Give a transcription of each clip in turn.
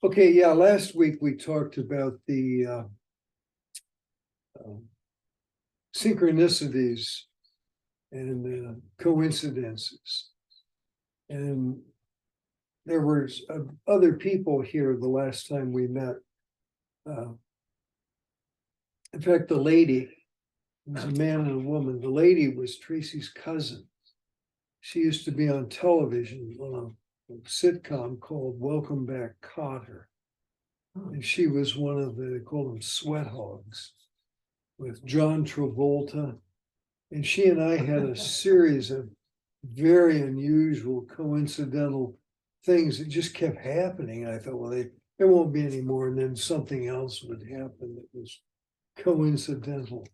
Okay, yeah, last week we talked about the synchronicities and coincidences. And there were other people here the last time we met. In fact, the lady, it was a man and a woman. The lady was Tracy's cousin. She used to be on television on a sitcom called Welcome Back, Kotter. And she was one of the, they call them sweat hogs, with John Travolta. And she and I had a series of very unusual, coincidental things that just kept happening. I thought, well, there won't be any more. And then something else would happen that was coincidental.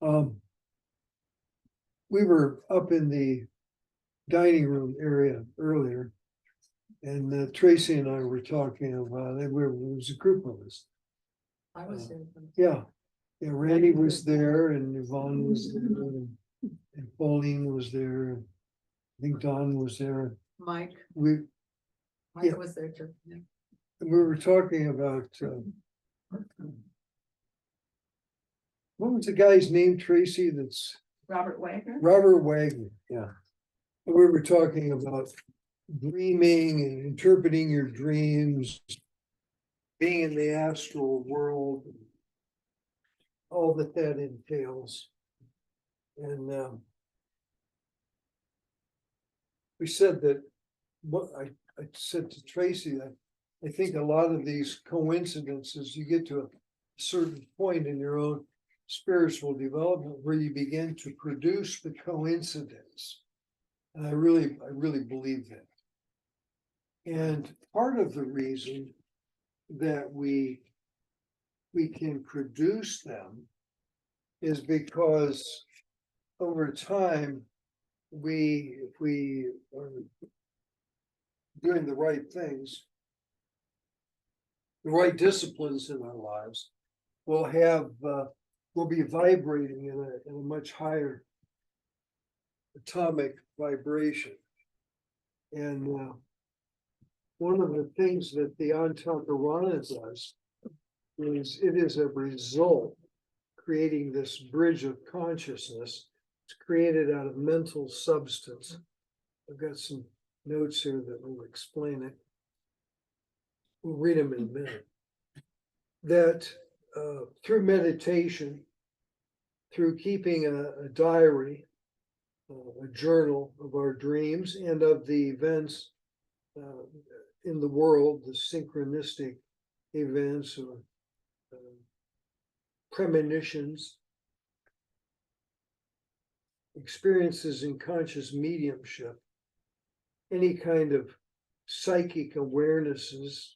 We were up in the dining room area earlier, and Tracy and I were talking about it. There was a group of us. I was there. Yeah, Randy was there, and Yvonne was there, and Pauline was there. And I think Don was there. Mike Mike yeah. was there too. Yeah. And we were talking about what was the guy's name, Tracy? That's Robert Wagner. Robert Wagner. Yeah, and we were talking about dreaming and interpreting your dreams, being in the astral world, all that entails. And we said that what I said to Tracy that I think a lot of these coincidences, you get to a certain point in your own spiritual development where you begin to produce the coincidence. And I really believe that. And part of the reason that we can produce them is because over time, if we are doing the right things, the right disciplines in our lives, we'll be vibrating in a much higher atomic vibration. And one of the things that the Antakarana does is it is a result creating this bridge of consciousness. It's created out of mental substance. I've got some notes here that will explain it. We'll read them in a minute. That through meditation, through keeping a diary, a journal of our dreams and of the events in the world, the synchronistic events or premonitions, experiences in conscious mediumship, any kind of psychic awarenesses,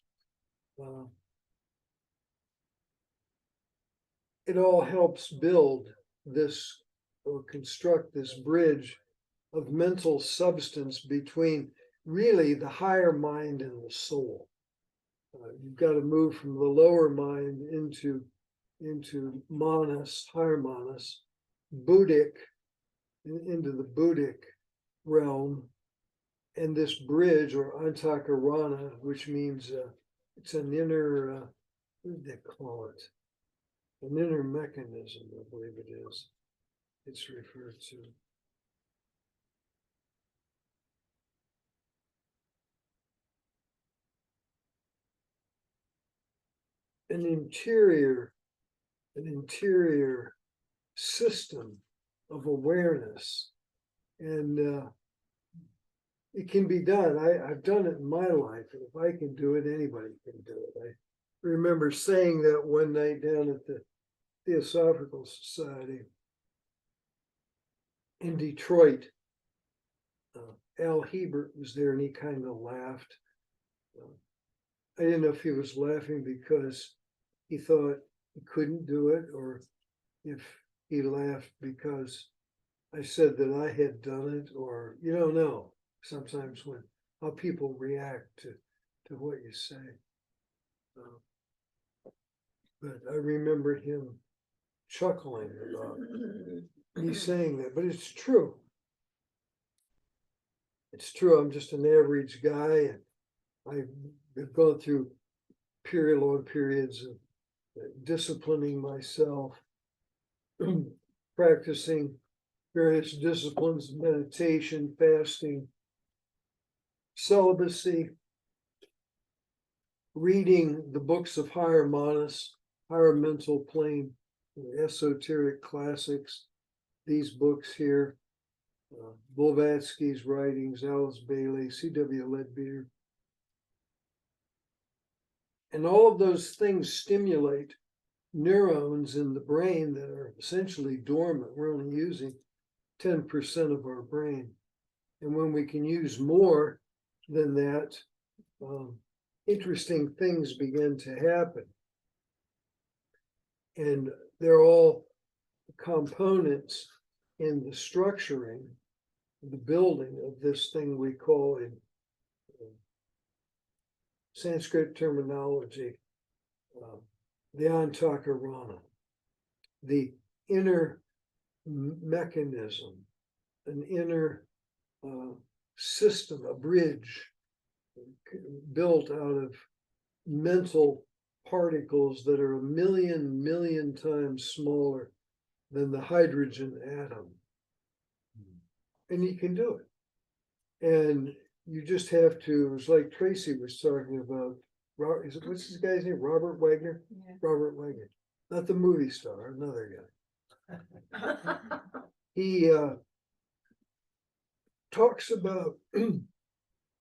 it all helps build this or construct this bridge of mental substance between really the higher mind and the soul. You've got to move from the lower mind into manas, higher manas, Buddhic, into the Buddhic realm, and this bridge or Antakarana, which means it's an inner, what do they call it? An inner mechanism, I believe it is. It's referred to. An interior system of awareness. And it can be done. I've done it in my life. And if I can do it, anybody can do it. I remember saying that one night down at the Theosophical Society in Detroit. Al Hebert was there and he kind of laughed. I didn't know if he was laughing because he thought he couldn't do it or if he laughed because I said that I had done it, or you don't know sometimes how people react to what you say. But I remember him chuckling about me saying that, but it's true. It's true. I'm just an average guy, and I've gone through long periods of disciplining myself, practicing various disciplines, meditation, fasting, celibacy, reading the books of higher manas, higher mental plane, esoteric classics, these books here, Blavatsky's writings, Alice Bailey, C.W. Leadbeater. And all of those things stimulate neurons in the brain that are essentially dormant. We're only using 10% of our brain. And when we can use more than that, interesting things begin to happen. And they're all components in the structuring, the building of this thing we call in Sanskrit terminology, the Antakarana, the inner mechanism, an inner system, a bridge built out of mental particles that are a million times smaller than the hydrogen atom. And you can do it. And you just have to, it's like Tracy was talking about, what's this guy's name? Robert Wagner? Yeah. Robert Wagner, not the movie star, another guy. He talks about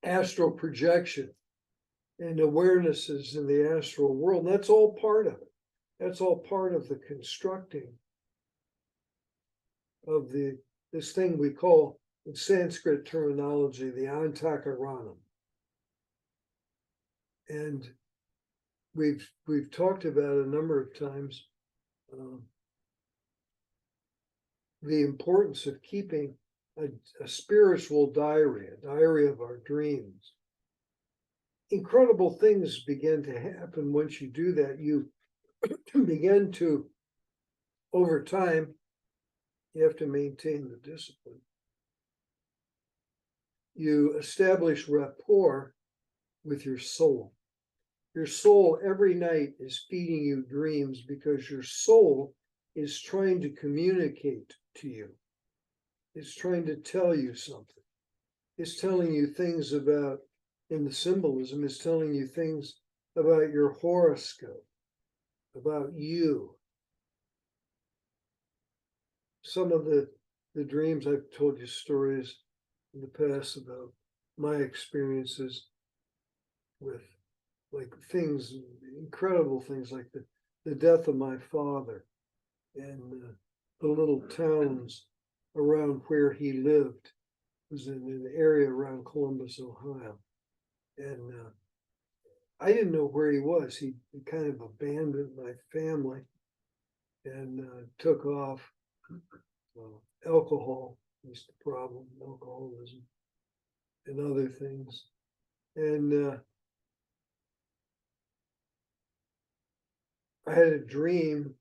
astral projection and awarenesses in the astral world. And that's all part of it. That's all part of the constructing of this thing we call, in Sanskrit terminology, the Antakaranam. And we've talked about a number of times the importance of keeping a spiritual diary, a diary of our dreams. Incredible things begin to happen once you do that. You begin to, over time, you have to maintain the discipline. You establish rapport with your soul. Your soul every night is feeding you dreams because your soul is trying to communicate to you. It's trying to tell you something. It's telling you things about, in the symbolism, it's telling you things about your horoscope, about you. Some of the dreams, I've told you stories in the past about my experiences with like things, incredible things like the death of my father and the little towns around where he lived. It was in an area around Columbus, Ohio. And I didn't know where he was. He kind of abandoned my family and took off. Alcohol was the problem, alcoholism and other things. And I had a dream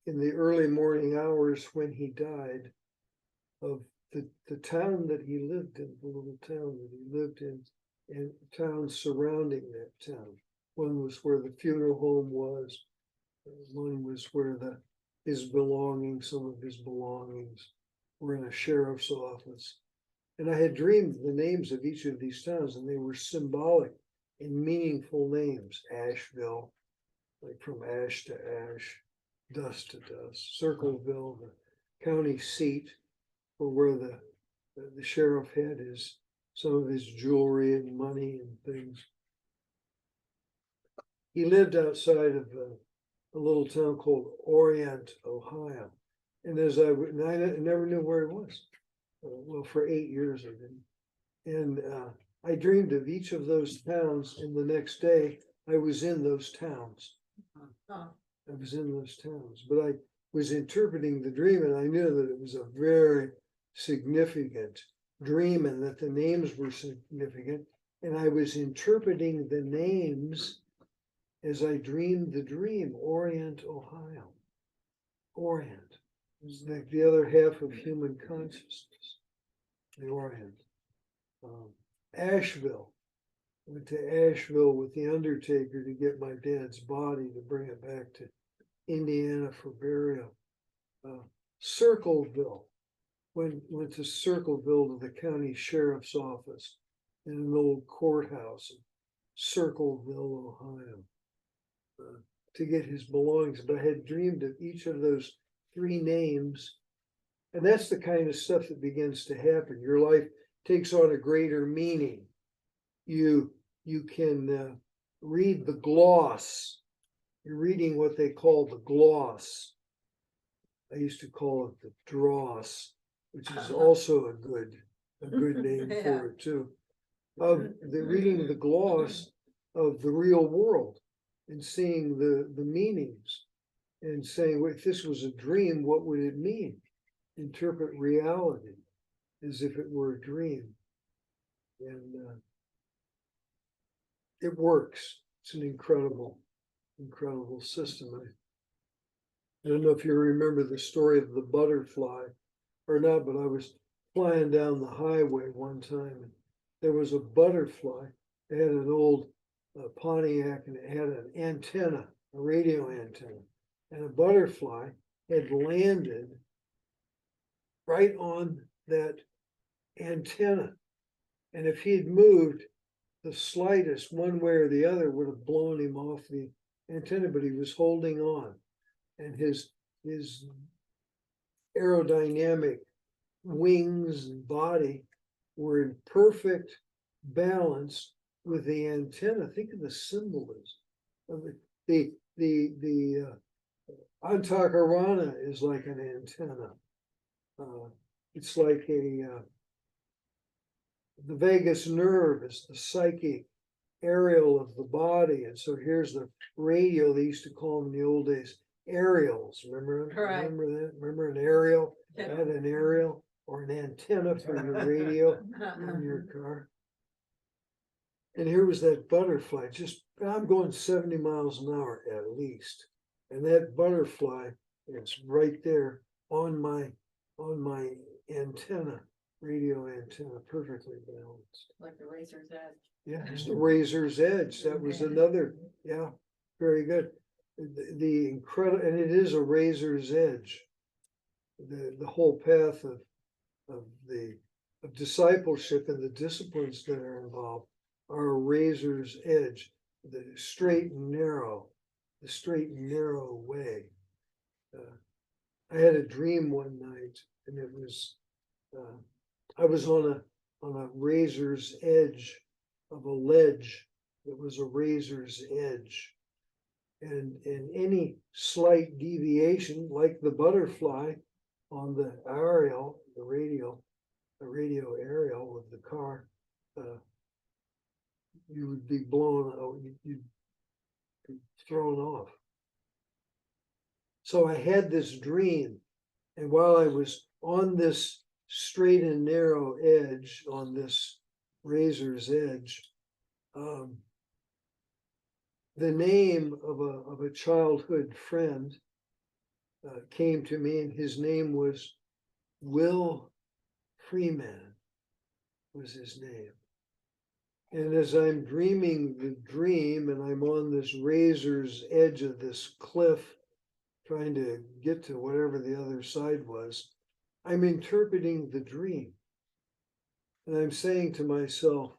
in the early morning hours when he died of the town that he lived in, the little town that he lived in, and towns surrounding that town. One was where the funeral home was. One was where his belongings, some of his belongings were in a sheriff's office. And I had dreamed the names of each of these towns, and they were symbolic and meaningful names. Asheville, like from ash to ash, dust to dust. Circleville, the county seat, or where the sheriff had some of his jewelry and money and things. He lived outside of a little town called Orient, Ohio. And I never knew where he was. Well, for 8 years I didn't. And I dreamed of each of those towns, and the next day I was in those towns. I was in those towns, but I was interpreting the dream, and I knew that it was a very significant dream and that the names were significant. And I was interpreting the names as I dreamed the dream. Orient, Ohio. Orient. It was like the other half of human consciousness. The Orient. Asheville. went to Asheville with the undertaker to get my dad's body to bring it back to Indiana for burial. Circleville, went to Circleville to the county sheriff's office in an old courthouse in Circleville, Ohio, to get his belongings. But I had dreamed of each of those three names. And that's the kind of stuff that begins to happen. Your life takes on a greater meaning. You can read the gloss. You're reading what they call the gloss. I used to call it the dross, which is also a good name for it too. Of the reading the gloss of the real world and seeing the meanings and saying, well, if this was a dream, what would it mean? Interpret reality as if it were a dream. And it works. It's an incredible system. I don't know if you remember the story of the butterfly or not, but I was flying down the highway one time and there was a butterfly. It had an old Pontiac and it had an antenna, a radio antenna, and a butterfly had landed right on that antenna. And if he had moved the slightest one way or the other, would have blown him off the antenna, but he was holding on. And his aerodynamic wings and body were in perfect balance with the antenna. Think of the symbolism of it. The Antakarana is like an antenna. It's like the vagus nerve is the psychic aerial of the body. And so here's the radio. They used to call them in the old days aerials. Remember? Correct. Remember that? Remember an aerial? Yeah. Had an aerial or an antenna for your radio in your car. And here was that butterfly. I'm going 70 miles an hour at least. And that butterfly is right there on my antenna, radio antenna, perfectly balanced. Like the razor's edge. Yeah, it's the razor's edge. That was another, yeah, very good. The incredible, and it is a razor's edge. The whole path of discipleship and the disciplines that are involved are a razor's edge, the straight and narrow way. I had a dream one night, and it was I was on a razor's edge of a ledge that was a razor's edge, and any slight deviation, like the butterfly on the aerial, the radio aerial of the car, you would be blown out, you'd be thrown off. So I had this dream, and while I was on this straight and narrow edge, on this razor's edge, the name of a childhood friend came to me, and his name was Will Freeman, was his name. And as I'm dreaming the dream, and I'm on this razor's edge of this cliff, trying to get to whatever the other side was, I'm interpreting the dream. And I'm saying to myself,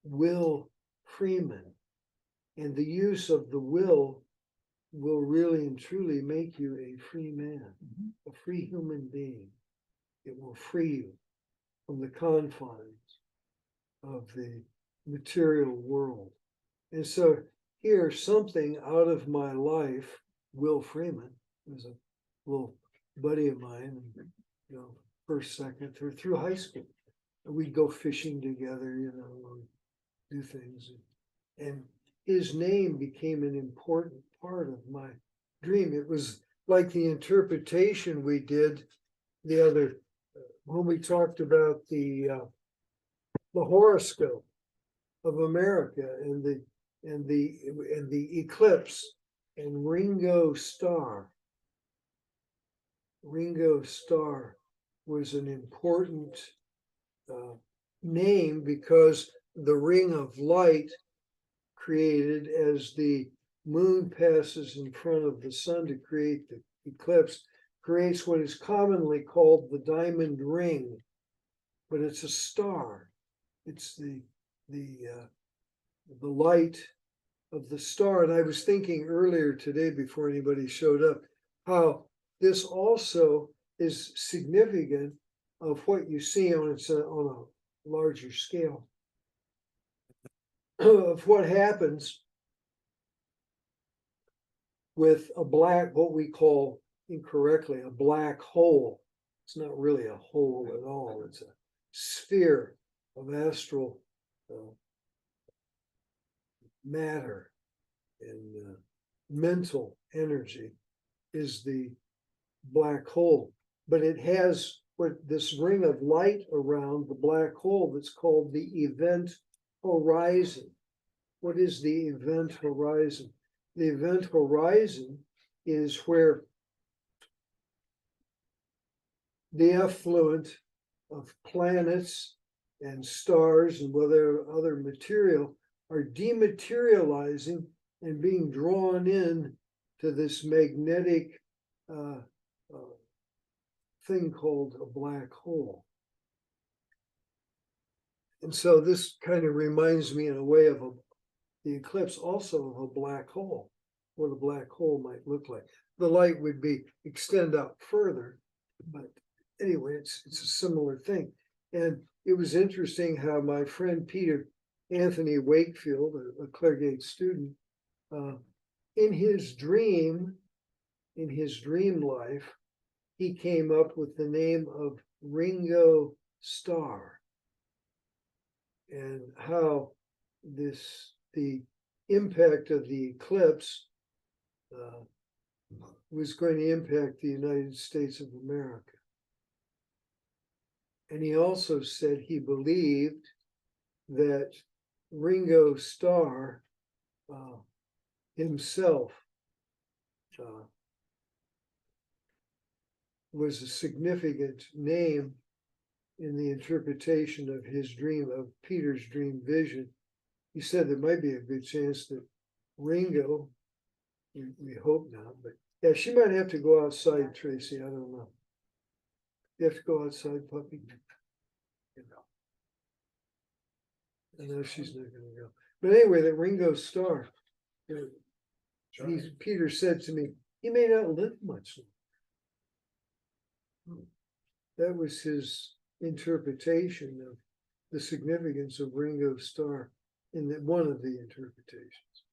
Will Freeman. And the use of the will really and truly make you a free man, a free human being. It will free you from the confines of the material world. And so here, something out of my life, Will Freeman was a little buddy of mine, first, second, third, through high school. And we'd go fishing together, do things. And his name became an important part of my dream. It was like the interpretation we did the other, when we talked about the horoscope of America and the eclipse and Ringo Starr. Ringo Starr was an important name because the ring of light created as the moon passes in front of the sun to create the eclipse creates what is commonly called the diamond ring, but it's a star. It's the light of the star. And I was thinking earlier today, before anybody showed up, how this also is significant of what you see on a larger scale of what happens with a black, what we call incorrectly, a black hole. It's not really a hole at all. It's a sphere of astral matter and mental energy is the black hole. But it has what this ring of light around the black hole that's called the event horizon. What is the event horizon? The event horizon is where the effluent of planets and stars and other material are dematerializing and being drawn in to this magnetic thing called a black hole. And so this kind of reminds me in a way of the eclipse also of a black hole, what a black hole might look like. The light would extend out further, but anyway, it's a similar thing. And it was interesting how my friend Peter Anthony Wakefield, a Clairgate student, in his dream life, he came up with the name of Ringo Starr, and how the impact of the eclipse was going to impact the United States of America. And he also said he believed that Ringo Starr himself was a significant name in the interpretation of his dream, of Peter's dream vision. He said there might be a good chance that Ringo, we hope not, but yeah, she might have to go outside, Tracy. I don't know. You have to go outside, puppy. I know she's not going to go. But anyway, that Ringo Starr, Peter said to me, he may not live much longer. That was his interpretation of the significance of Ringo Starr in one of the interpretations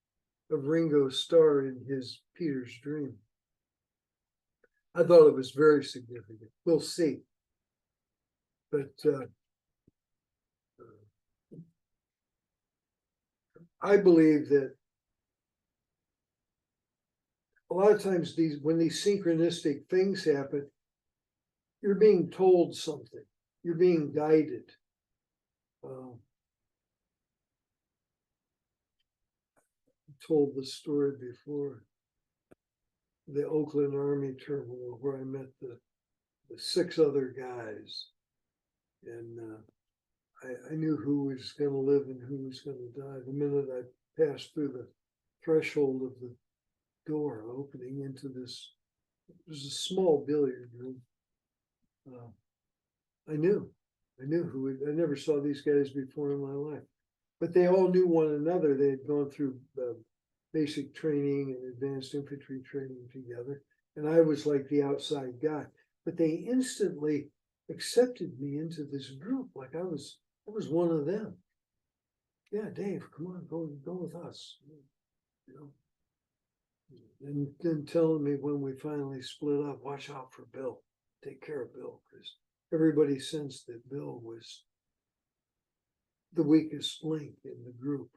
of Ringo Starr in his Peter's dream. I thought it was very significant. We'll see. But I believe that a lot of times when these synchronistic things happen, you're being told something. You're being guided. I told the story before, the Oakland Army Terminal, where I met the 6 other guys. And I knew who was going to live and who was going to die. The minute I passed through the threshold of the door opening into this, it was a small billiard room. I knew who. I never saw these guys before in my life, but they all knew one another. They had gone through basic training and advanced infantry training together, and I was like the outside guy. But they instantly accepted me into this group, like I was one of them. Yeah, Dave, come on, go with us. You know. And then telling me when we finally split up, watch out for Bill. Take care of Bill, because everybody sensed that Bill was the weakest link in the group,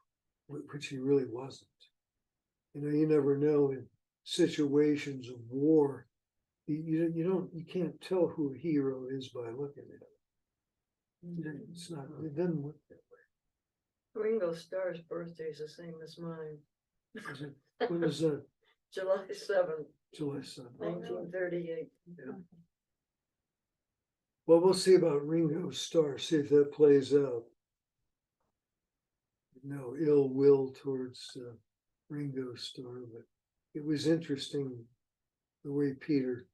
which he really wasn't. You know, you never know in situations of war. You can't tell who a hero is by looking at him. It's not. It doesn't work that way. Ringo Starr's birthday is the same as mine. When is that? July 7th, July 7th. 1938. Yeah. Well, we'll see about Ringo Starr, see if that plays out. no ill will towards Ringo's story, but it was interesting the way Peter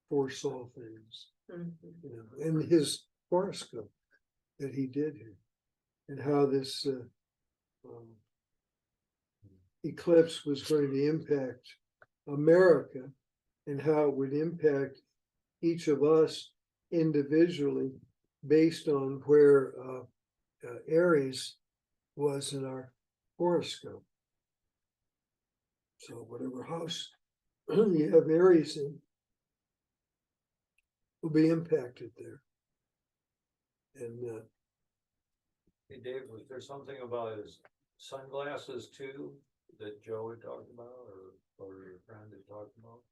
foresaw things, Mhm. you know, and his horoscope that he did here, and how this eclipse was going to impact America, and how it would impact each of us individually based on where Aries was in our horoscope. So whatever house you have Aries in will be impacted there. And Hey Dave, was there something about his sunglasses too that Joe had talked about or your friend had talked about?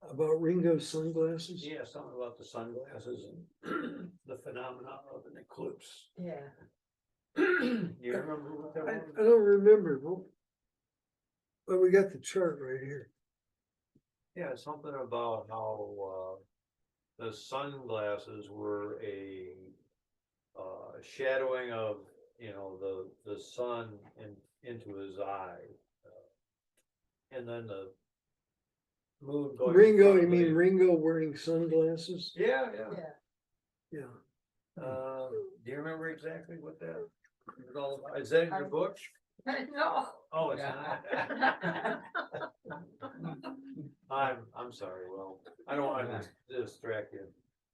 about Ringo's sunglasses, Yeah, something about the sunglasses and the phenomena of an eclipse. Yeah. Do you remember what that I was? don't remember. Well, but we got the chart right here. Yeah, something about how the sunglasses were a shadowing of, you know, the sun into his eye. And then the moon going. in Ringo, front you of mean the- Ringo wearing sunglasses? Yeah, yeah. Yeah. Yeah. Do you remember exactly what that was all about? Is that in your book? No. Oh, it's not. I'm sorry, well, I don't want to distract you.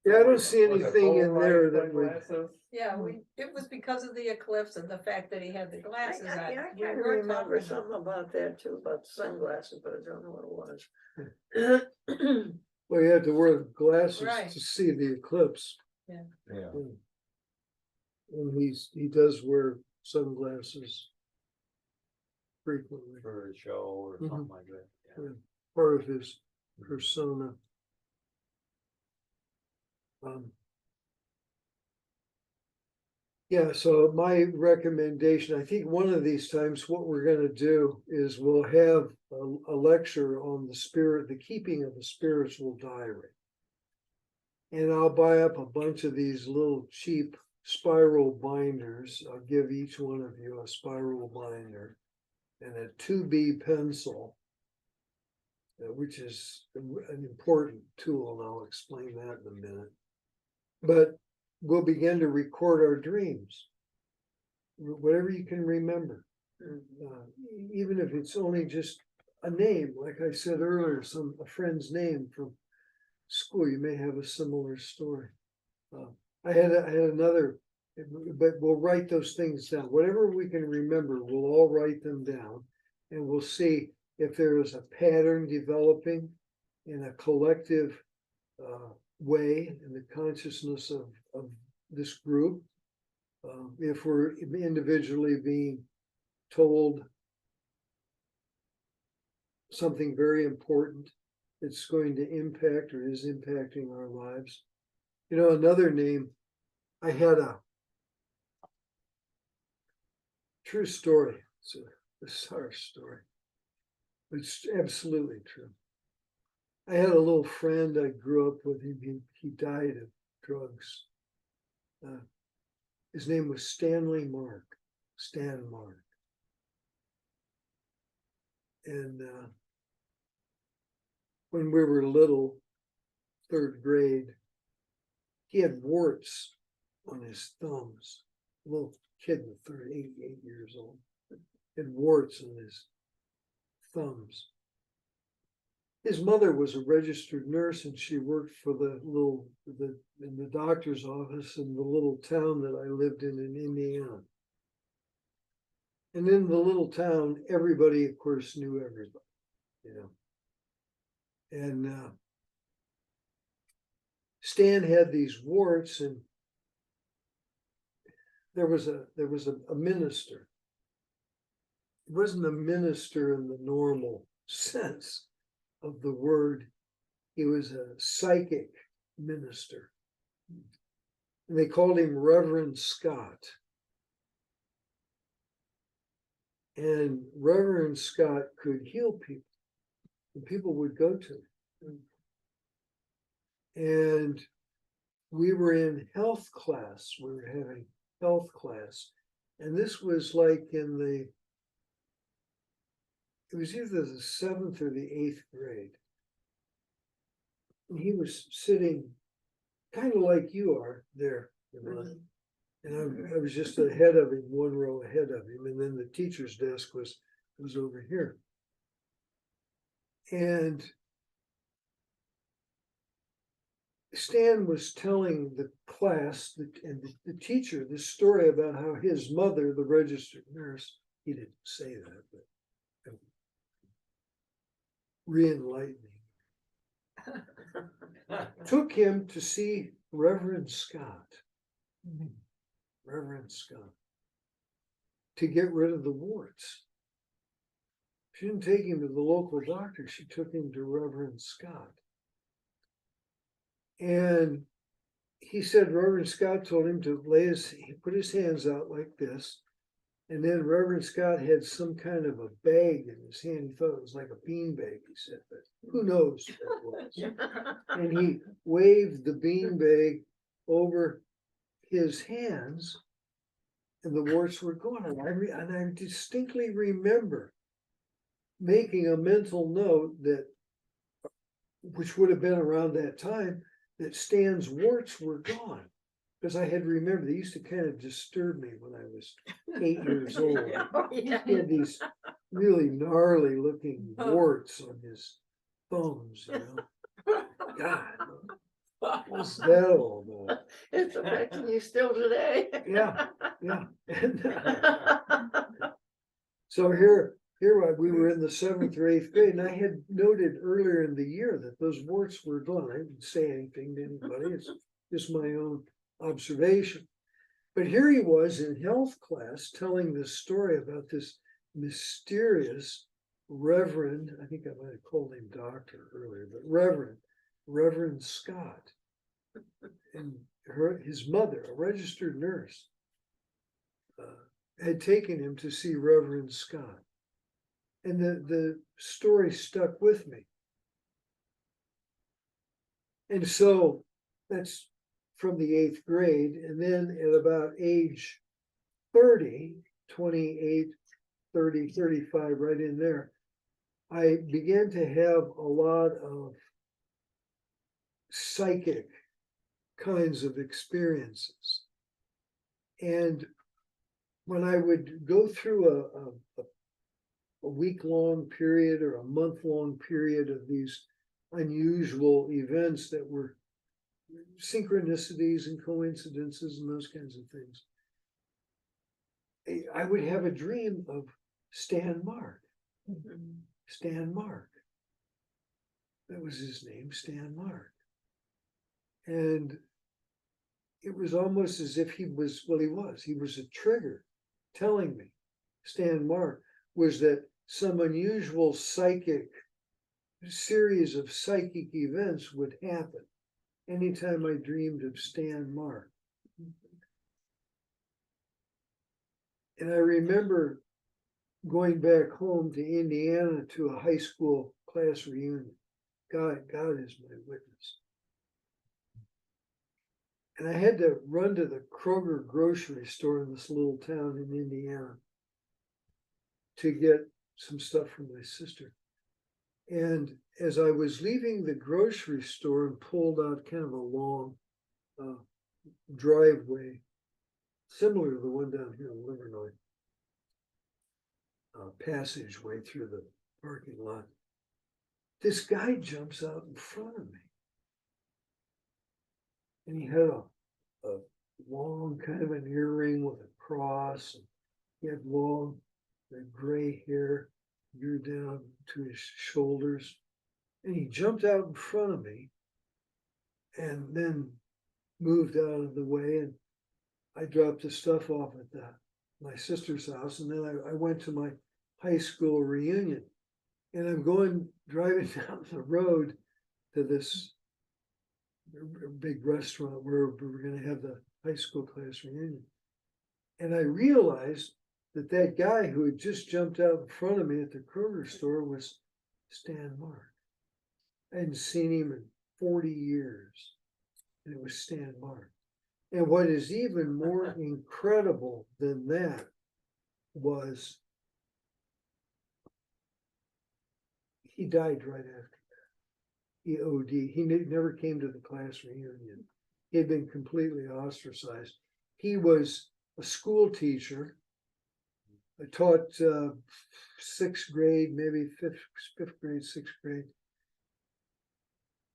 Yeah, I don't see Was it anything in there that would, sunglasses? Yeah, it was because of the eclipse and the fact that he had the I glasses on. I We can were remember talking- something about that too, about sunglasses, but I don't know what it was. well, you had to wear glasses Right. to see the eclipse. Yeah. And he does wear sunglasses frequently, For a show or something like that. Yeah. Yeah. part of his persona. Yeah, so my recommendation, I think one of these times, what we're gonna do is we'll have a lecture on the spirit, the keeping of a spiritual diary. And I'll buy up a bunch of these little cheap spiral binders. I'll give each one of you a spiral binder and a 2B pencil, which is an important tool, and I'll explain that in a minute. But we'll begin to record our dreams, whatever you can remember, even if it's only just a name, like I said earlier, a friend's name from school. You may have a similar story. I had another, but we'll write those things down. Whatever we can remember, we'll all write them down, and we'll see if there is a pattern developing in a collective way in the consciousness of this group. If we're individually being told something very important, it's going to impact or is impacting our lives. You know, another name, I had a true story. It's a bizarre story. It's absolutely true. I had a little friend I grew up with. He died of drugs. His name was Stanley Mark, Stan Mark. And when we were little, third grade, he had warts on his thumbs. A little kid with 38 years old, had warts on his thumbs. His mother was a registered nurse, and she worked for in the doctor's office in the little town that I lived in Indiana. And in the little town, everybody, of course, knew everybody, you know. And Stan had these warts, and there was a minister. He wasn't a minister in the normal sense of the word. He was a psychic minister. And they called him Reverend Scott. And Reverend Scott could heal people, and people would go to him. And we were in health class. We were having health class. And this was like it was either the 7th or the 8th grade. And he was sitting kind of like you are there, Yvonne. And I was just ahead of him, one row ahead of him, and then the teacher's desk was over here. And Stan was telling the class and the teacher this story about how his mother, the registered nurse, he didn't say that, but re-enlightening, took him to see Reverend Scott. Reverend Scott, to get rid of the warts. She didn't take him to the local doctor, she took him to Reverend Scott. And he said Reverend Scott told him to he put his hands out like this, and then Reverend Scott had some kind of a bag in his hand. He thought it was like a bean bag, he said, but who knows what it was. And he waved the bean bag over his hands, and the warts were gone. And I distinctly remember making a mental note that, which would have been around that time, that Stan's warts were gone. Because I had remembered, they used to kind of disturb me when I was 8 years old. He had these really gnarly looking warts on his thumbs, you know. God, what's that all about? It's affecting you still today. Yeah. And, so here we were in the 7th or 8th grade, and I had noted earlier in the year that those warts were gone. I didn't say anything to anybody. It's just my own observation. But here he was in health class telling this story about this mysterious Reverend, I think I might have called him doctor earlier, but Reverend Scott. And his mother, a registered nurse, had taken him to see Reverend Scott. And the story stuck with me. And so that's from the 8th grade. And then at about age 30, 28, 30, 35, right in there, I began to have a lot of psychic kinds of experiences. And when I would go through a week-long period or a month-long period of these unusual events that were synchronicities and coincidences and those kinds of things, I would have a dream of Stan Mark. Stan Mark. That was his name, Stan Mark. And it was almost as if he was a trigger telling me, Stan Mark, was that some unusual series of psychic events would happen anytime I dreamed of Stan Mark. And I remember going back home to Indiana to a high school class reunion. God is my witness. And I had to run to the Kroger grocery store in this little town in Indiana to get some stuff from my sister. And as I was leaving the grocery store and pulled out kind of a long driveway, similar to the one down here in Livernois, passageway through the parking lot, this guy jumps out in front of me. And he had a long kind of an earring with a cross. And he had long gray hair grew down to his shoulders. And he jumped out in front of me and then moved out of the way. And I dropped the stuff off at my sister's house. And then I went to my high school reunion. And I'm driving down the road to this big restaurant where we were going to have the high school class reunion. And I realized that guy who had just jumped out in front of me at the Kroger store was Stan Mark. I hadn't seen him in 40 years, and it was Stan Mark. And what is even more incredible than that was he died right after that. He OD. He never came to the class reunion. He had been completely ostracized. He was a school teacher. I taught sixth grade, maybe fifth grade, sixth grade.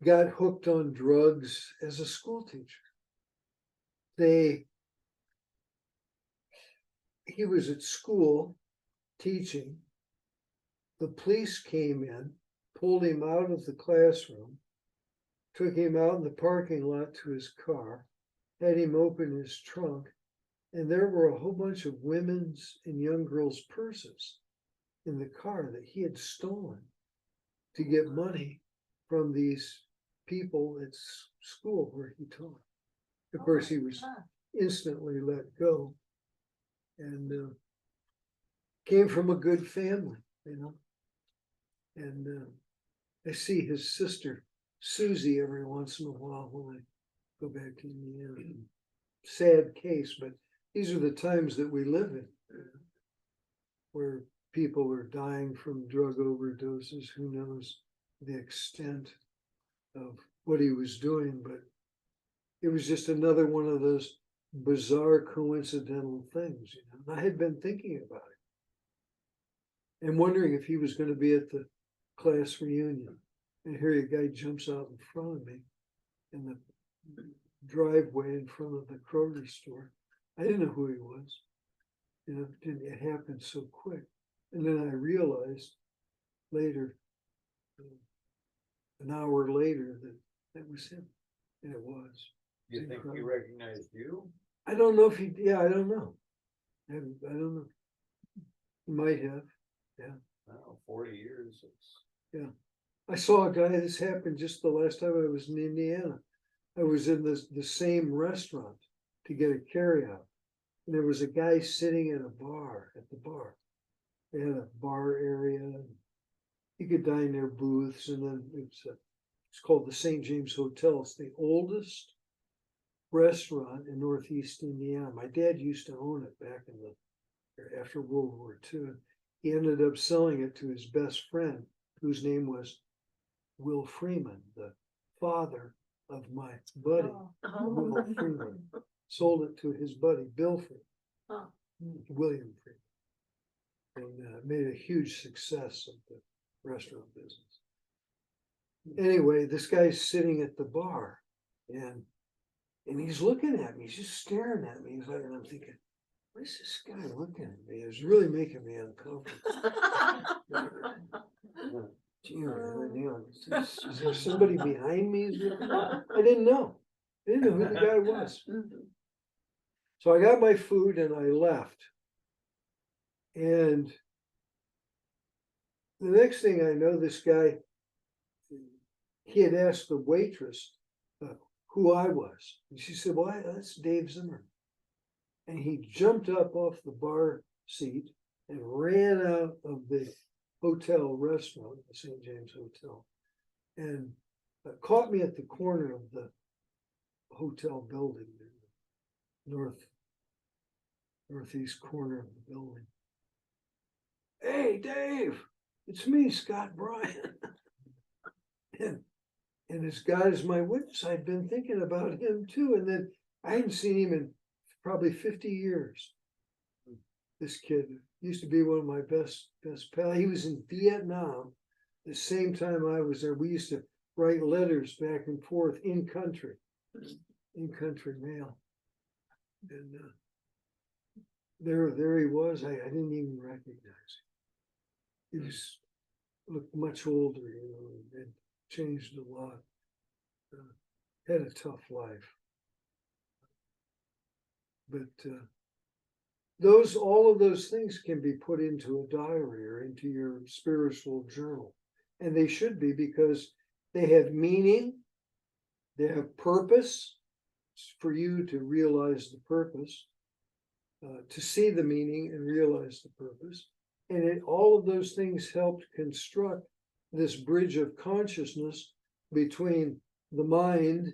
Got hooked on drugs as a school teacher. He was at school teaching. The police came in, pulled him out of the classroom, took him out in the parking lot to his car, had him open his trunk, and there were a whole bunch of women's and young girls' purses in the car that he had stolen to get money from these people at school where he taught. Of course, he was instantly let go, and came from a good family, you know. And I see his sister Susie every once in a while when I go back to Indiana. Sad case, but these are the times that we live in, where people are dying from drug overdoses. Who knows the extent of what he was doing, but it was just another one of those bizarre coincidental things, you know. And I had been thinking about it and wondering if he was going to be at the class reunion. And here a guy jumps out in front of me in the driveway in front of the Kroger store. I didn't know who he was. You know, it happened so quick. And then I realized later, an hour later, that that was him. And it was. You think he incredible. recognized you? I don't know if he, yeah, I don't know. I don't know. He might have. I don't know, 40 years. It's... I saw a guy, this happened just the last time I was in Indiana. I was in the same restaurant to get a carryout. And there was a guy sitting at the bar. They had a bar area. And you could dine their booths, and then it's called the St. James Hotel. It's the oldest restaurant in Northeast Indiana. My dad used to own it back after World War II. He ended up selling it to his best friend, whose name was Will Freeman, the father of my buddy. Will Freeman sold it to his buddy Bill Freeman, William Freeman, and made a huge success of the restaurant business. Anyway, this guy's sitting at the bar, and he's looking at me. He's just staring at me. He's like, and I'm thinking, what is this guy looking at me? It's really making me uncomfortable. Is there somebody behind me? I didn't know. I didn't know who the guy was. So I got my food and I left. And the next thing I know, this guy, he had asked the waitress who I was. And she said, well, that's Dave Zimmerman. And he jumped up off the bar seat and ran out of the hotel restaurant, the St. James Hotel, and caught me at the corner of the hotel building, northeast corner of the building. Hey, Dave, it's me, Scott Bryan. and as God is my witness, I'd been thinking about him too. And then I hadn't seen him in probably 50 years. This kid used to be one of my best pals. He was in Vietnam the same time I was there. We used to write letters back and forth in country mail. And there he was. I didn't even recognize him. He looked much older, you know, and changed a lot. Had a tough life. But all of those things can be put into a diary or into your spiritual journal. And they should be, because they have meaning, they have purpose for you to realize the purpose, to see the meaning and realize the purpose. And all of those things helped construct this bridge of consciousness between the mind,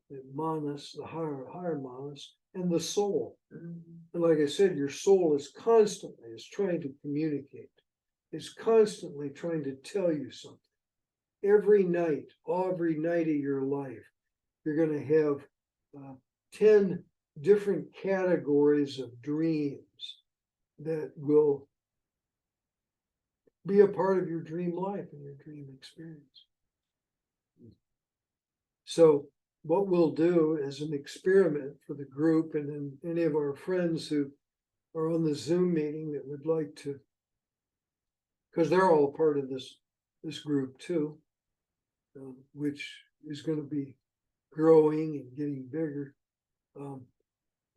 the manas, the higher manas, and the soul. Mhm. And like I said, your soul is trying to communicate. It's constantly trying to tell you something. Every night of your life, you're going to have 10 different categories of dreams that will be a part of your dream life and your dream experience. So what we'll do as an experiment for the group, and then any of our friends who are on the Zoom meeting that would like to, because they're all part of this group too, which is going to be growing and getting bigger.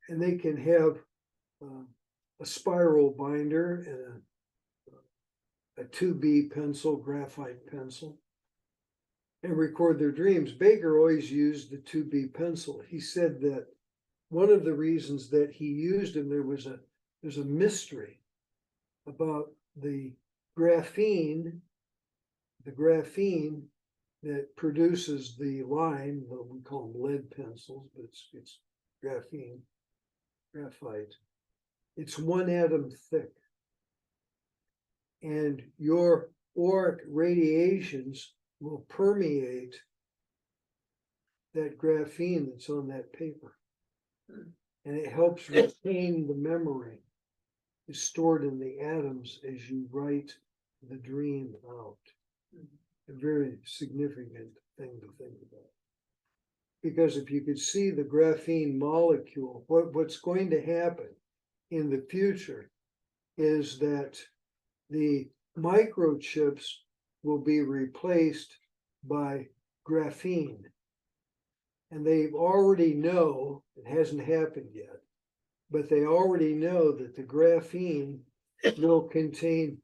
And they can have a spiral binder and a 2B pencil, graphite pencil, and record their dreams. Baker always used the 2B pencil. He said that one of the reasons that he used them, there's a mystery about the graphene that produces the line, what we call them lead pencils, but it's graphite. It's 1 atom thick. And your auric radiations will permeate that graphene that's on that paper. And it helps retain the memory. It's stored in the atoms as you write the dream out. A very significant thing to think about. Because if you could see the graphene molecule, what's going to happen in the future is that the microchips will be replaced by graphene. And they already know, it hasn't happened yet, but they already know that the graphene will contain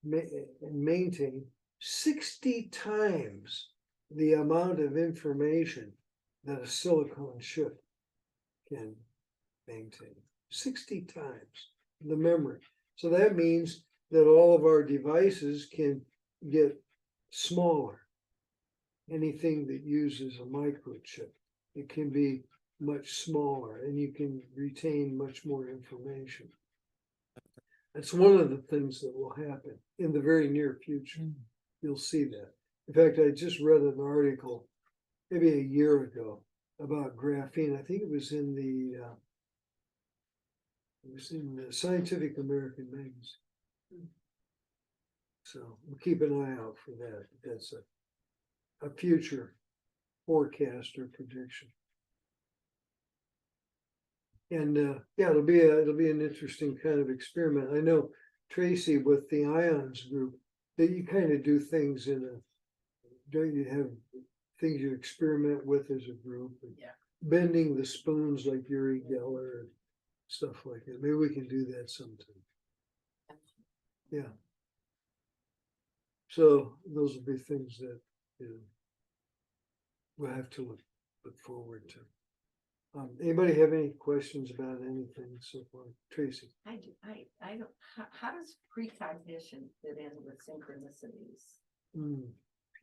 and maintain 60 times the amount of information that a silicon chip can maintain. 60 times the memory. So that means that all of our devices can get smaller. Anything that uses a microchip, it can be much smaller and you can retain much more information. That's one of the things that will happen in the very near future. You'll see that. In fact, I just read an article maybe a year ago about graphene. I think it was in the Scientific American magazine. So we'll keep an eye out for that. That's a future forecast or prediction. And yeah, it'll be an interesting kind of experiment. I know, Tracy, with the ions group, that you kind of do things don't you have things you experiment with as a group? Yeah. Bending the spoons like Uri Geller and stuff like that. Maybe we can do that sometime. Yeah. So those will be things that we'll have to look forward to. Anybody have any questions about anything so far? Tracy? I do, I don't, how does precognition fit in with synchronicities?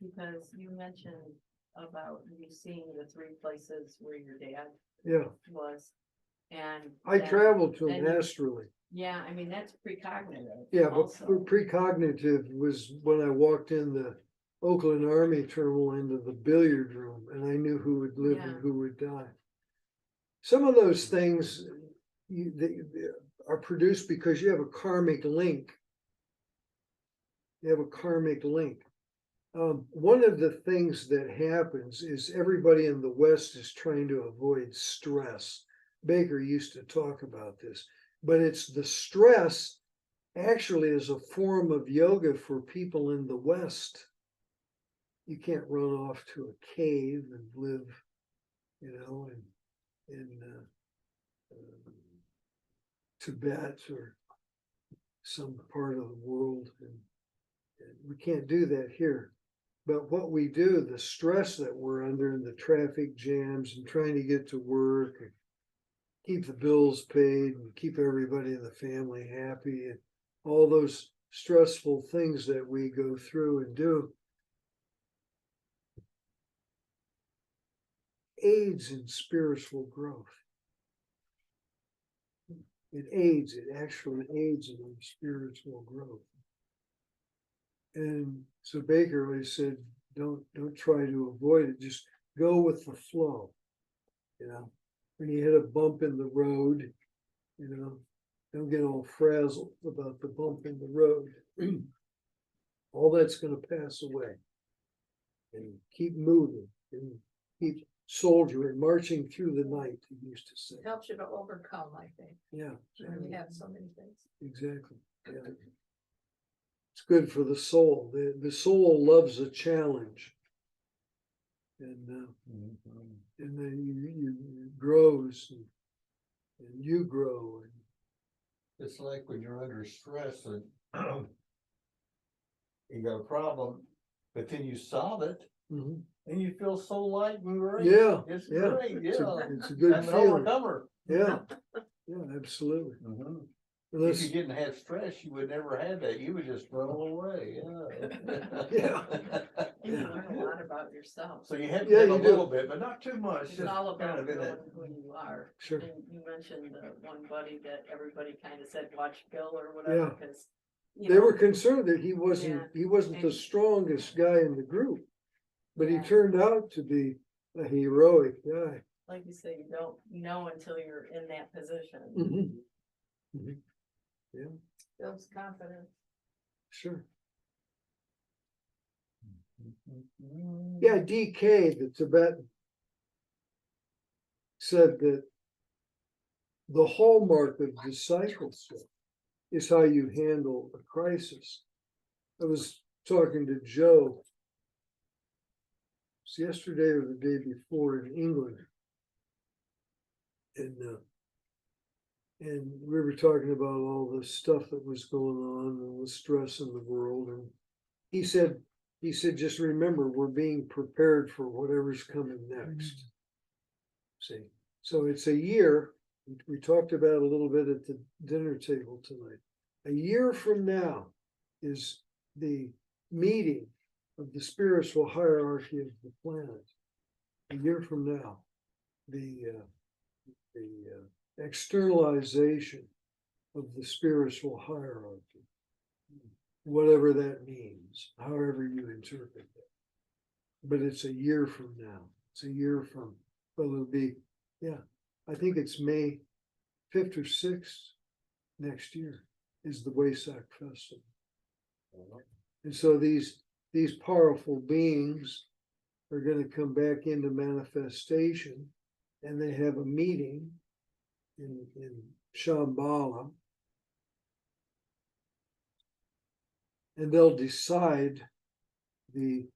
Because you mentioned about you seeing the 3 places where your dad was, and I traveled to him astrally. Yeah, I mean, that's precognitive. Yeah, also. but precognitive was when I walked in the Oakland Army Terminal into the billiard room, and I knew who would live and who would die. Some of those things they are produced because you have a karmic link. You have a karmic link. One of the things that happens is everybody in the West is trying to avoid stress. Baker used to talk about this, but it's the stress actually is a form of yoga for people in the West. You can't run off to a cave and live, in Tibet or some part of the world. And we can't do that here. But what we do, the stress that we're under and the traffic jams and trying to get to work and keep the bills paid and keep everybody in the family happy and all those stressful things that we go through and do. aids in spiritual growth. It actually aids in our spiritual growth. And so Baker always said, don't try to avoid it, just go with the flow. You know, when you hit a bump in the road, you know, don't get all frazzled about the bump in the road. All that's gonna pass away. And keep moving and keep soldiering, marching through the night, he used to say. Helps you to overcome, I think, Yeah, when you have so many things. exactly. Yeah. It's good for the soul. The soul loves a challenge. And then you grows and you grow. It's like when you're under stress and you got a problem, but then you solve it Mhm. and you feel so light and great. Yeah, It's yeah. great, It's yeah. it's a good I'm an feeling. overcomer. Yeah, yeah, absolutely. If Unless, you didn't have stress, you would never have that. You would just run away, yeah. Yeah. And you learn a lot about yourself. So you have Yeah, to have a you do. little bit, but not too much. It's just all kind about of in knowing it. who you are. sure, And you mentioned the one buddy that everybody kind of said, watch Bill or whatever, Yeah. because. they were concerned that he Yeah. wasn't the And- strongest guy in the group. But he Yeah. turned out to be a heroic guy. Like you say, you don't know until you're in that position. Mhm. Mhm. Builds confidence. Sure. Yeah, DK, the Tibetan, said that the hallmark of discipleship is how you handle a crisis. I was talking to Joe, it's yesterday or the day before in England. And we were talking about all the stuff that was going on and the stress in the world. And he said, just remember, we're being prepared for whatever's coming next. See, so it's a year, we talked about a little bit at the dinner table tonight. A year from now is the meeting of the spiritual hierarchy of the planet. A year from now, the externalization of the spiritual hierarchy, whatever that means, however you interpret that. But it's a year from now. It's a year from, well, it'll be, yeah, I think it's May 5th or 6th next year is the Waisak Festival. And so these powerful beings are going to come back into manifestation, and they have a meeting in Shambhala, and they'll decide the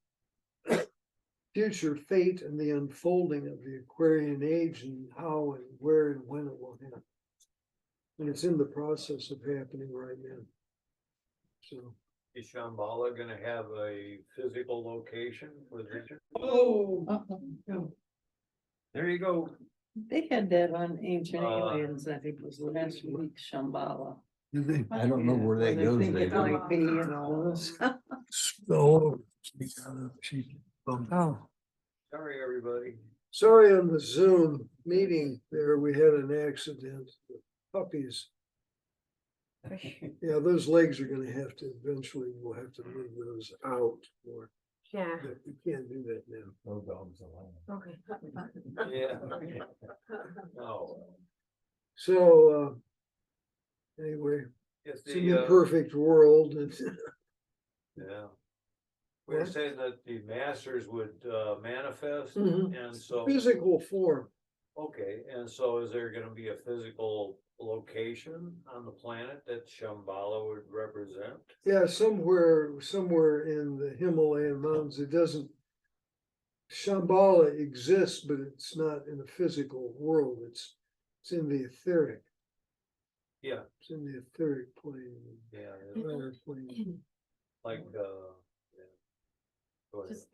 future fate and the unfolding of the Aquarian age and how and where and when it will happen. And it's in the process of happening right now. So. Is Shambhala gonna have a physical location for the region? Oh. There you go. They had that on Ancient Uh, Aliens, I think was last week, Shambhala. I don't know where that They goes. think it David. might be, you know. Oh. Sorry, everybody. Sorry, on the Zoom meeting there, we had an accident. Puppies. Yeah, those legs are gonna have to, eventually we'll have to move those out more. Yeah. But we can't do that now. No dogs allowed. Okay. Yeah. No. So, anyway, It's it's an the, imperfect world and yeah. We were What? saying that the masters would manifest, Mhm. and so, physical form. okay, and so is there gonna be a physical location on the planet that Shambhala would represent? Yeah, somewhere in the Himalayan mountains, it doesn't. Shambhala exists, but it's not in a physical world. It's in the etheric. Yeah, It's in the etheric plane. yeah, Higher plane. like, yeah. Go ahead. Just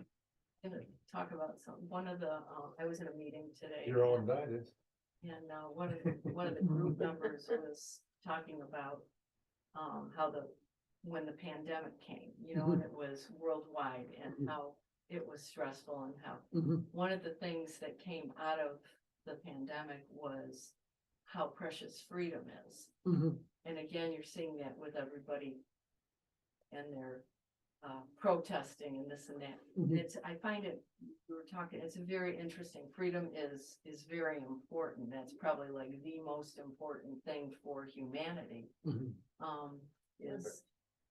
gonna talk about one of the, I was in a meeting today. You're all and- indicted. And one of the group members was talking about how when the pandemic came, you know, and it was worldwide, and how it was stressful and how, Mhm. one of the things that came out of the pandemic was how precious freedom is. Mhm. And again, you're seeing that with everybody and their protesting and this and that. Mhm. It's, I find it, we were talking, it's very interesting. Freedom is very important. That's probably like the most important thing for humanity. Mhm. Is,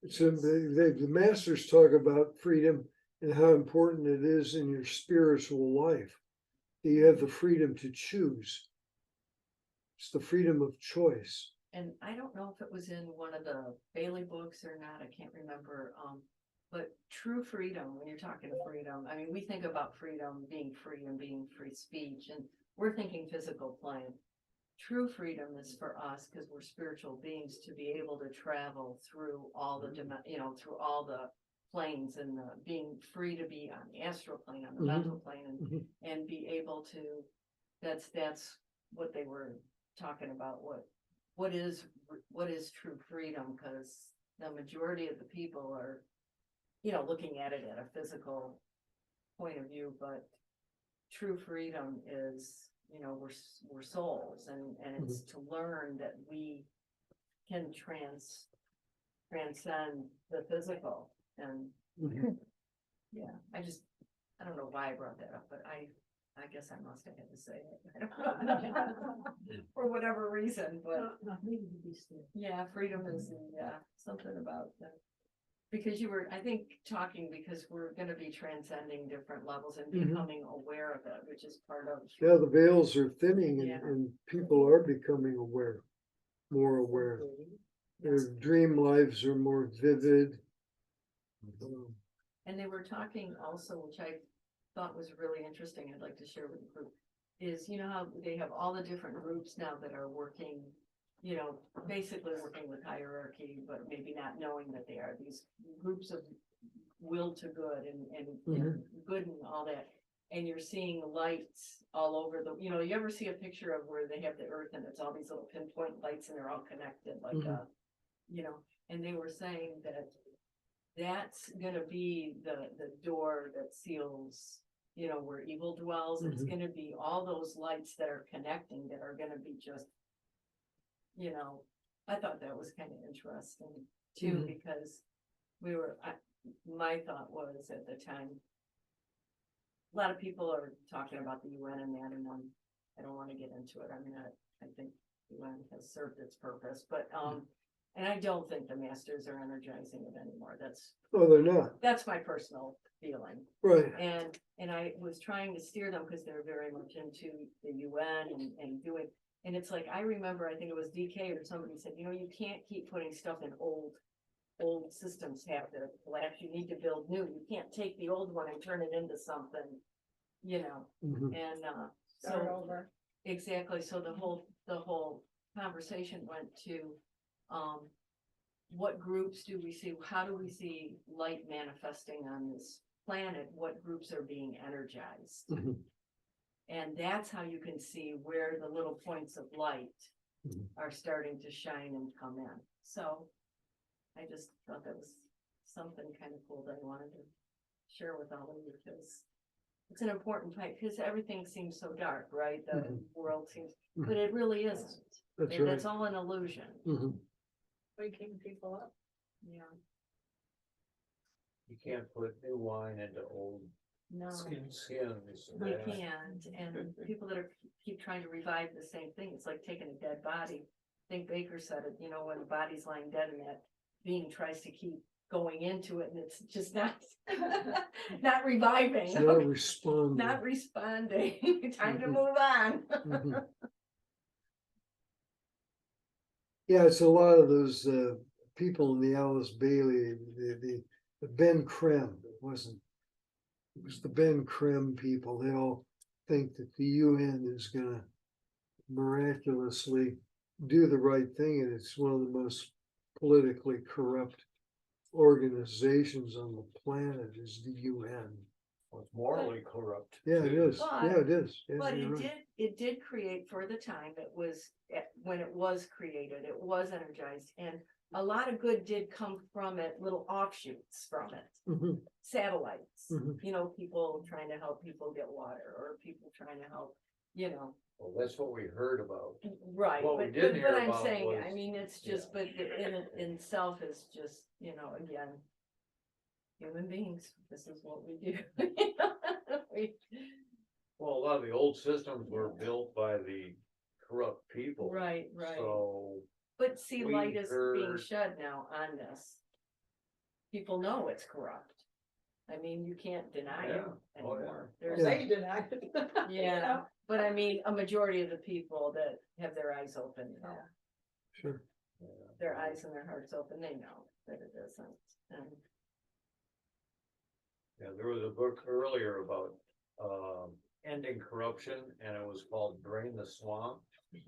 So the masters talk about freedom and how important it is in your spiritual life. You have the freedom to choose. It's the freedom of choice. and I don't know if it was in one of the Bailey books or not, I can't remember. But true freedom, when you're talking freedom, I mean, we think about freedom being free and being free speech, and we're thinking physical plane. True freedom is for us, because we're spiritual beings, to be able to travel through all the, through all the planes, and being free to be on the astral plane, on the Mhm. mental plane, Mhm. and be able to, that's what they were talking about, what is true freedom, because the majority of the people are, looking at it at a physical point of view, but true freedom is, we're souls, and it's to learn that we can transcend the physical. And Mhm. yeah, I don't know why I brought that up, but I guess I must have had to say it. I don't know. For whatever reason, but yeah, freedom is, something about that. Because you were, I think, talking because we're gonna be transcending different levels and Mhm. becoming aware of it, which is part of. Yeah, the veils are thinning Yeah. and people are becoming aware, more aware. Their Yes. dream lives are more vivid. And they were talking also, which I thought was really interesting, I'd like to share with the group, is, how they have all the different groups now that are working, basically working with hierarchy, but maybe not knowing that they are these groups of will to good and good and all that. And you're seeing lights all over you ever see a picture of where they have the earth and it's all these little pinpoint lights and they're all connected, like, and they were saying that that's gonna be the door that seals, where evil dwells. It's Mhm. gonna be all those lights that are connecting that are gonna be just, I thought that was kind of interesting too, Mhm. because my thought was at the time, a lot of people are talking about the UN and that, and I don't want to get into it. I mean, I think the UN has served its purpose, but, and I don't think the masters are energizing it anymore. Oh, they're not, That's my personal feeling. right. And I was trying to steer them because they're very much into the UN and doing, and it's like, I remember, I think it was DK or somebody said, you can't keep putting stuff in old systems have to collapse. You need to build new. You can't take the old one and turn it into something, Mhm. and, Start so, over. exactly. So the whole conversation went to, what groups do we see? How do we see light manifesting on this planet? What groups are being energized? Mhm. And that's how you can see where the little points of light Mhm. are starting to shine and come in. So I just thought that was something kind of cool that I wanted to share with all of you, because it's an important point, because everything seems so dark, right? The Mhm. world seems, but it really isn't. That's And right. it's all an illusion. Mhm. Waking people up. Yeah. You can't put new wine into old No. skins. We can't, and people that keep trying to revive the same thing, it's like taking a dead body. I think Baker said it, when the body's lying dead and that being tries to keep going into it and it's just not, not reviving. It's not responding. Not responding. Time to Mhm. move on. Mhm. Yeah, it's a lot of those people in the Alice Bailey, the Ben Creme. It was the Ben Creme people. They all think that the UN is gonna miraculously do the right thing, and it's one of the most politically corrupt organizations on the planet is the UN. It's morally corrupt. Yeah, it too. is. Yeah, it is. Yeah, But you're it right. did create, for the time, when it was created, it was energized. And a lot of good did come from it, little offshoots from it, Mhm, satellites. mhm. You know, people trying to help people get water, or people trying to help, you know. Well, that's what we heard about. Right, What we but, didn't but hear I'm about saying, was- I mean, it's just, but in itself is just, you know, again. Human beings, this is what we do. We- Well, a lot of the old systems were built by the corrupt people. Right, right. So, But see, we light is being heard- shed now on this. People know it's corrupt. I mean, you can't deny it Yeah. Oh, yeah. anymore. There's, Yeah. They denied it. You yeah, know? but I mean, a majority of the people that have their eyes open, you know, Sure. their eyes and their hearts open, they know that it isn't. And yeah, there was a book earlier about, ending corruption, and it was called Drain the Swamp.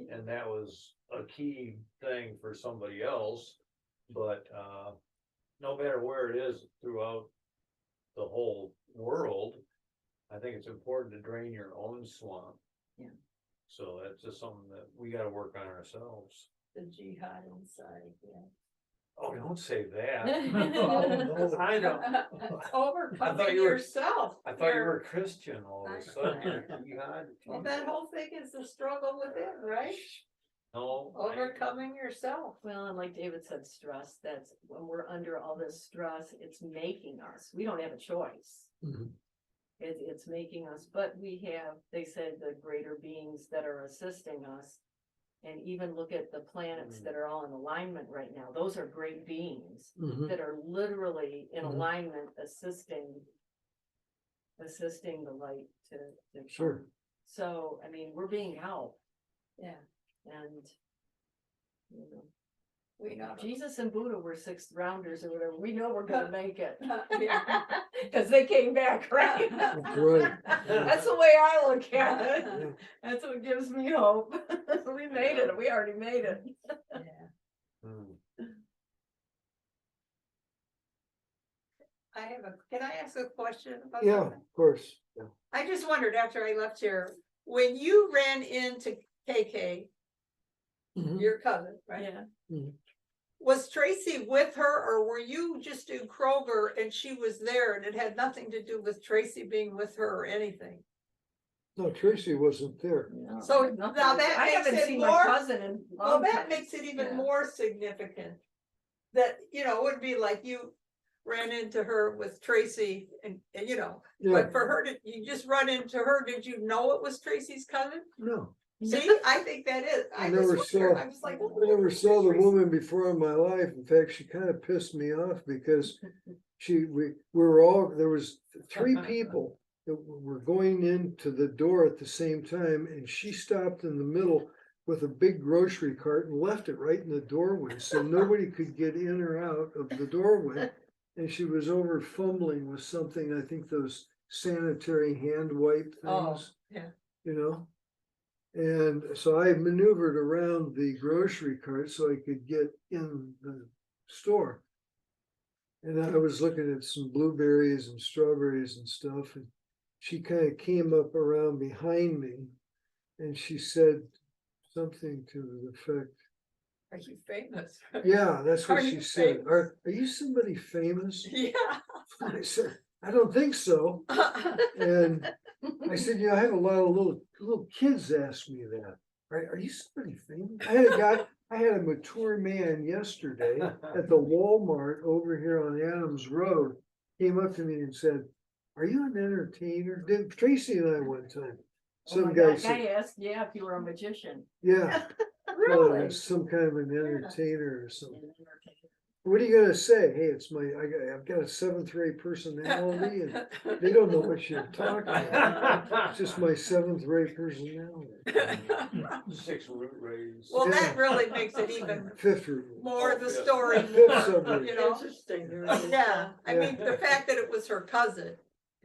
And that was a key thing for somebody else, but, no matter where it is throughout the whole world, I think it's important to drain your own swamp. Yeah. So that's just something that we gotta work on ourselves. The jihad inside, yeah. Oh, don't say that. Oh, I don't, Overcoming you were- yourself. I thought you Your- were a Christian all of a sudden. Well, that whole thing is the struggle within, right? No. Overcoming yourself. Well, and like David said, stress, that's when we're under all this stress, it's making us, we don't have a choice. Mhm. It's making us, but we have, they said the greater beings that are assisting us. And even look at the planets that are all in alignment right now, those are great beings Mhm. that are literally in Mhm. alignment, assisting the light to come. Sure. So, I mean, we're being helped. Yeah. And, you know, We know. Jesus and Buddha were sixth rounders or whatever, we know we're gonna make it. Yeah. Cause they came back, right? That's right. That's the way I look at it, Yeah. that's what gives me hope, we made it, we already made it. Yeah. Hmm. Can I ask a question about Yeah, something? of course. Yeah. I just wondered after I left here, when you ran into KK, Mhm. your cousin, right? Yeah, Was Tracy with her, or were you just in Kroger and she was there and it had nothing to do with Tracy being with her or anything? No, Tracy wasn't there. no, So nothing now to do- that I makes haven't it seen more- my cousin in a Well, long that time. makes it even Yeah. more significant. That, it would be like you ran into her with Tracy and Yeah, but for her to, you just run into her, did you know it was Tracy's cousin? no, See, I think that is, I I never just wondered, saw- I was like. I never saw the woman before in my life. In fact, she kind of pissed me off because we were all, there was three people that were going into the door at the same time, and she stopped in the middle with a big grocery cart and left it right in the doorway, so nobody could get in or out of the doorway. And she was over fumbling with something, I think those sanitary hand wipe Oh, things. yeah. You know? And so I maneuvered around the grocery cart so I could get in the store. And I was looking at some blueberries and strawberries and stuff, and she kind of came up around behind me and she said something to the effect, Are you famous? yeah, that's what Are she you said. famous? Are you somebody famous? Yeah. I said, I don't think so. And I said, I have a lot of little kids ask me that. Are you somebody famous? I had a mature man yesterday at the Walmart over here on Adams Road, came up to me and said, are you an entertainer? Did Tracy and I one time? Oh Some my guy God, said, guy asked, yeah, if you were a magician. yeah, well, Really? some kind of an entertainer or something. An entertainer. What are you gonna say? Hey, I've got a seventh rate personality and they don't know what you're talking about. It's just my seventh rate personality. 6 root rays. Well, that Yeah. really makes it even Fifth rate. more Oh, the yeah. story Fifth more, subroutine. you know? Interesting. Yeah, I Yeah. mean, the fact that it was her cousin,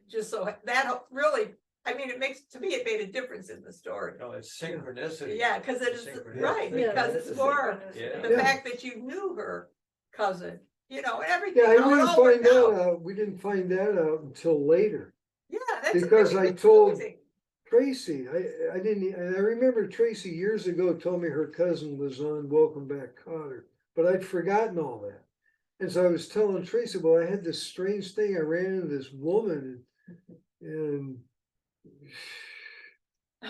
just so, that really, I mean, it made a difference in the story. No, it's synchronicity. Yeah, cause it is, Synchronicity. right, Yeah, because that's it's a more Yeah. the Yeah. fact that you knew her cousin, and everything. Yeah, I how it didn't all find worked that out. out. We didn't find that out until later. Yeah, that's. Because I it's told- amazing. Tracy, I didn't, and I remember Tracy years ago told me her cousin was on Welcome Back, Cotter. but I'd forgotten all that. And so I was telling Tracy, well, I had this strange thing. I ran into this woman and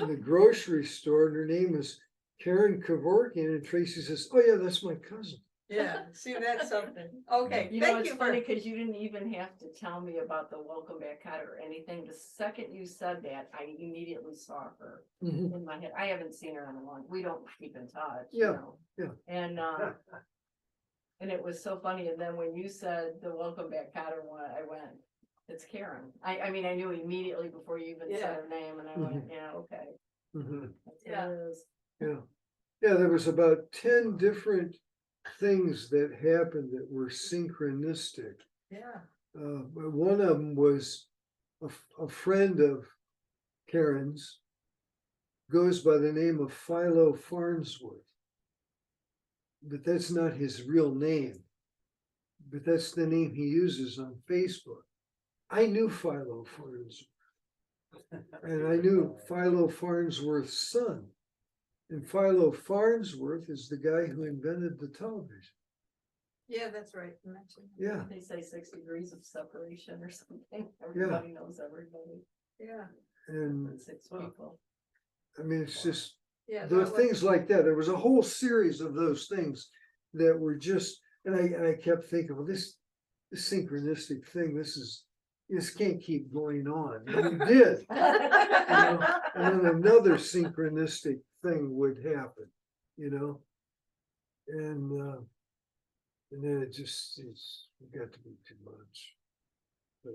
in the grocery store, and her name was Karen Kevorkian, and Tracy says, oh yeah, that's my cousin. Yeah, see, that's something. Okay, You know, thank it's you funny for, because you didn't even have to tell me about the welcome back cut or anything. The second you said that, I immediately saw her Mhm. in my head. I haven't seen her in a long, we don't keep in touch, you Yeah, know? yeah. And it was so funny. And then when you said the welcome back Cotter one, I went, it's Karen. I mean, I knew immediately before you even Yeah. said her name and I went, yeah, okay. Mhm. That's what Yeah. it is. Yeah, yeah, there was about 10 different things that happened that were synchronistic. yeah, But one of them was a friend of Karen's goes by the name of Philo Farnsworth. But that's not his real name. But that's the name he uses on Facebook. I knew Philo Farnsworth. And I knew Philo Farnsworth's son. And Philo Farnsworth is the guy who invented the television. yeah, that's right. you mentioned. Yeah, They say 6 degrees of separation or something. Everybody knows everybody. Yeah, and 6 people. I mean, it's just yeah. the that was- things like that. There was a whole series of those things that were just, and I kept thinking, well, this synchronistic thing, this can't keep going on. And it did. You know, and then another synchronistic thing would happen, you know? And then it got to be too much. But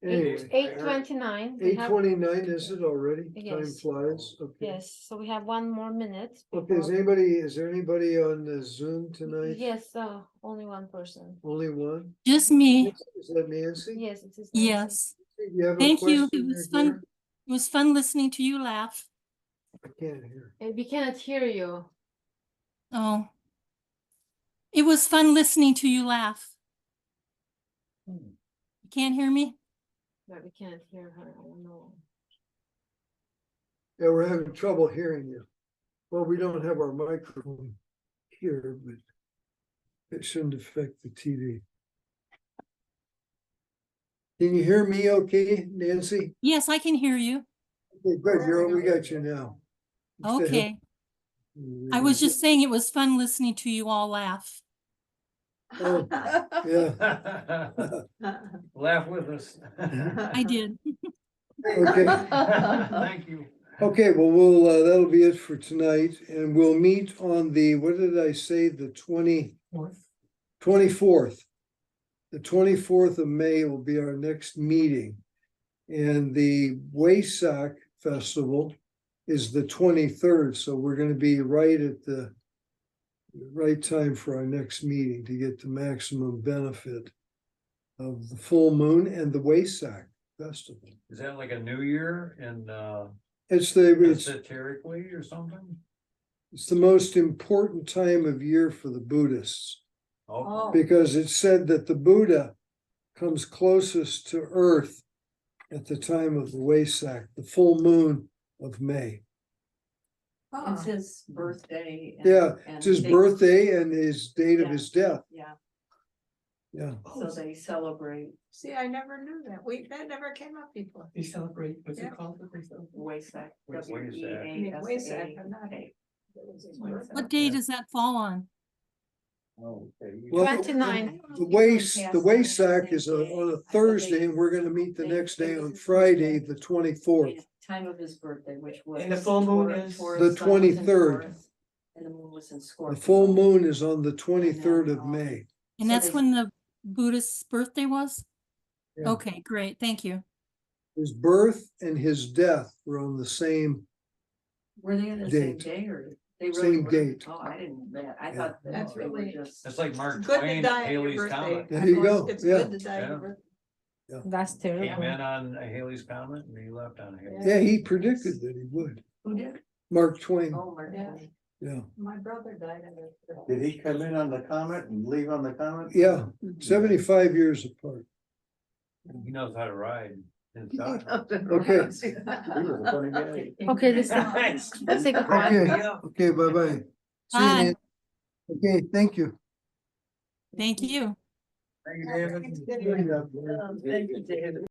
anyway, 8:29. we have- 8:29, is it already? Time Yes. flies, okay. Yes, so we have one more minute. Okay, before- is there anybody on the Zoom tonight? Yes, only one person. Only one? Just me. Is that Nancy? Yes, it is. Nancy. Yes. You have a Thank you. question It was there, fun. dear? It was fun listening to you laugh. I can't hear. We cannot hear you. Oh. It was fun listening to you laugh. You can't hear me? But we cannot hear her. I don't know. Yeah, we're having trouble hearing you. Well, we don't have our microphone here, but it shouldn't affect the TV. Can you hear me okay, Nancy? Yes, I can hear you. Okay, good, we got you now. Okay. I was just saying it was fun listening to you all laugh. Oh, yeah. Laugh with us. I did. Okay. Thank you. Okay, well, we'll, that'll be it for tonight, and we'll meet on the, what did I say, the 24th. The 24th of May will be our next meeting. And the Waysack Festival is the 23rd, so we're gonna be right at the right time for our next meeting to get the maximum benefit of the full moon and the Waysack Festival. Is that like a new year and It's esoterically or something? it's the most important time of year for the Buddhists, Oh. because it's said that the Buddha comes closest to Earth at the time of the Waysack, the full moon of May. It's his birthday. Yeah, and it's his they- birthday and his date of Yeah. his death. Yeah, Yeah. so they celebrate See, I never knew that. That never came up before. They celebrate, what's Yeah. it called? What they celebrate? Waysack. Waysack. Waysack, but not- W-A-S-A-K. What day does that fall on? Well, 29. The Waysack is on a Thursday, and we're gonna meet the next day on Friday, the 24th. Time of his birthday, which was. And the full moon is? The 23rd. And the moon was in The Scorpio. full moon is on the 23rd of May. And So that's they- when the Buddhist's birthday was? Yeah. Okay, great. Thank you. His birth and his death were on the same. Were they on the same Date. day or? They Same really were? date. Oh, I didn't know that. I Yeah. thought That's that they were really- just. It's like Mark Good to Twain, die on your Haley's birthday. Comet. There you go, It's yeah. good to die on your Yeah. birthday. That's Came terrible. in on a Haley's Comet and he left on a Haley's. Yeah, he predicted that he would. Who did? Mark Twain, Oh, Mark. Yeah. Twain. yeah, My brother died on his birthday. Did he come in on the comet and leave on the comet? yeah, 75 years apart. He knows how to ride. his dog. Okay. He was a funny guy. Okay, let's take a Okay, okay, bye-bye. See you, Bye. Nancy. Okay, thank you. Thank you. Thank you, David. Thank you, David.